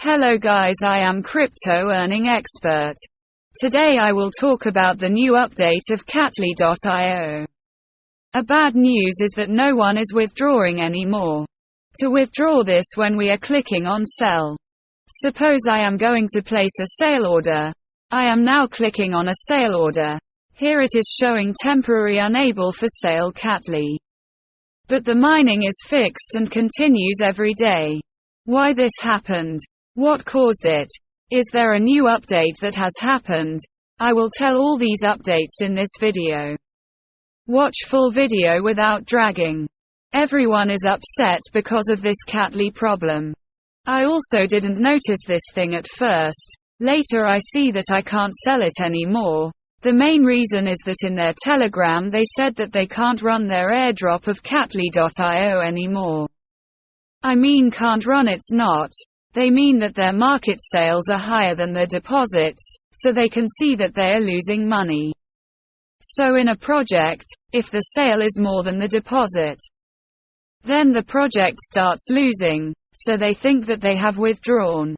Hello guys, I am Cryptoearningexpert. Today I will talk about the new update of Catly.io. A bad news is that no one is withdrawing anymore. To withdraw this when we are clicking on sell. Suppose I am going to place a sale order. I am now clicking on a sale order. Here it is showing temporary unable for sale Catly. But the mining is fixed and continues every day. Why this happened? What caused it? Is there a new update that has happened? I will tell all these updates in this video. Watch full video without dragging. Everyone is upset because of this Catly problem. I also didn't notice this thing at first. Later I see that I can't sell it anymore. The main reason is that in their Telegram they said that they can't run their airdrop of Catly.io anymore. I mean can't run, it's not. They mean that their market sales are higher than their deposits, so they can see that they are losing money. So in a project, if the sale is more than the deposit, then the project starts losing, so they think that they have withdrawn.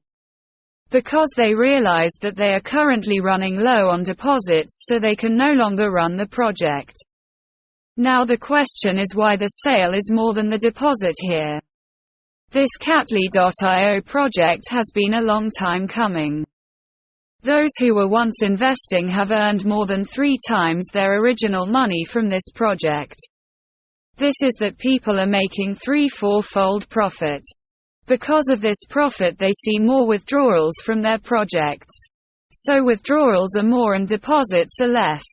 Because they realized that they are currently running low on deposits, so they can no longer run the project. Now the question is why the sale is more than the deposit here. This Catly.io project has been a long time coming. Those who were once investing have earned more than 3 times their original money from this project. This is that people are making 3-4-fold profit. Because of this profit they see more withdrawals from their projects. So withdrawals are more and deposits are less.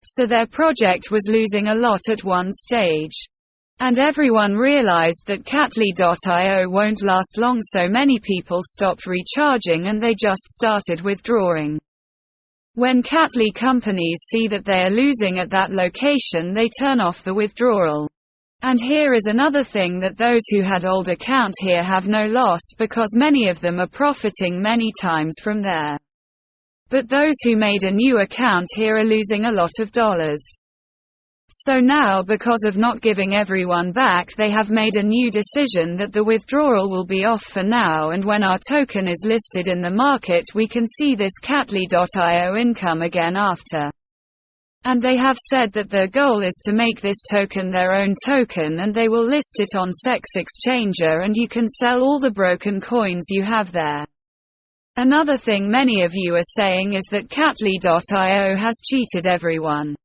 So their project was losing a lot at one stage. And everyone realized that Catly.io won't last long, so many people stopped recharging and they just started withdrawing. When Catly companies see that they are losing at that location, they turn off the withdrawal. And here is another thing, that those who had old account here have no loss because many of them are profiting many times from there. But those who made a new account here are losing a lot of dollars. So now, because of not giving everyone back, they have made a new decision that the withdrawal will be off for now, and when our token is listed in the market we can see this Catly.io income again after. And they have said that their goal is to make this token their own token, and they will list it on Trx Exchanger, and you can sell all the broken coins you have there. Another thing many of you are saying is that Catly.io has cheated everyone.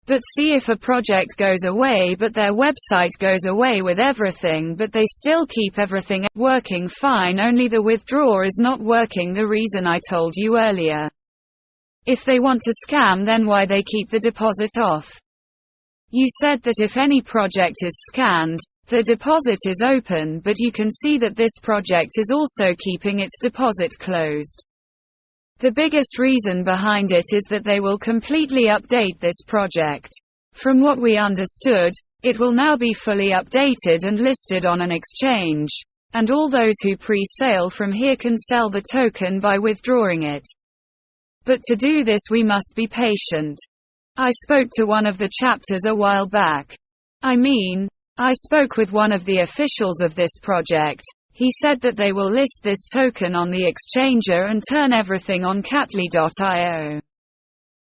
But see, if a project goes away but their website goes away with everything, but they still keep everything working fine, only the withdrawal is not working, the reason I told you earlier. If they want to scam, then why they keep the deposit off? You said that if any project is scanned, the deposit is open, but you can see that this project is also keeping its deposit closed. The biggest reason behind it is that they will completely update this project. From what we understood, it will now be fully updated and listed on an exchange, and all those who pre-sale from here can sell the token by withdrawing it. But to do this we must be patient. I spoke to one of the chapters a while back. I spoke with one of the officials of this project. He said that they will list this token on the exchanger and turn everything on Catly.io.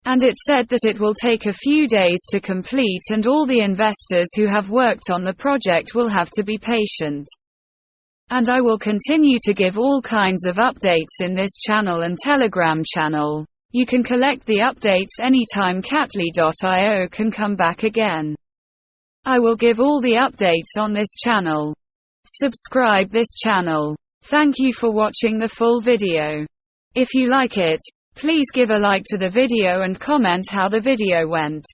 And it said that it will take a few days to complete, and all the investors who have worked on the project will have to be patient. And I will continue to give all kinds of updates in this channel and Telegram channel. You can collect the updates anytime Catly.io can come back again. I will give all the updates on this channel. Subscribe this channel. Thank you for watching the full video. If you like it, please give a like to the video and comment how the video went.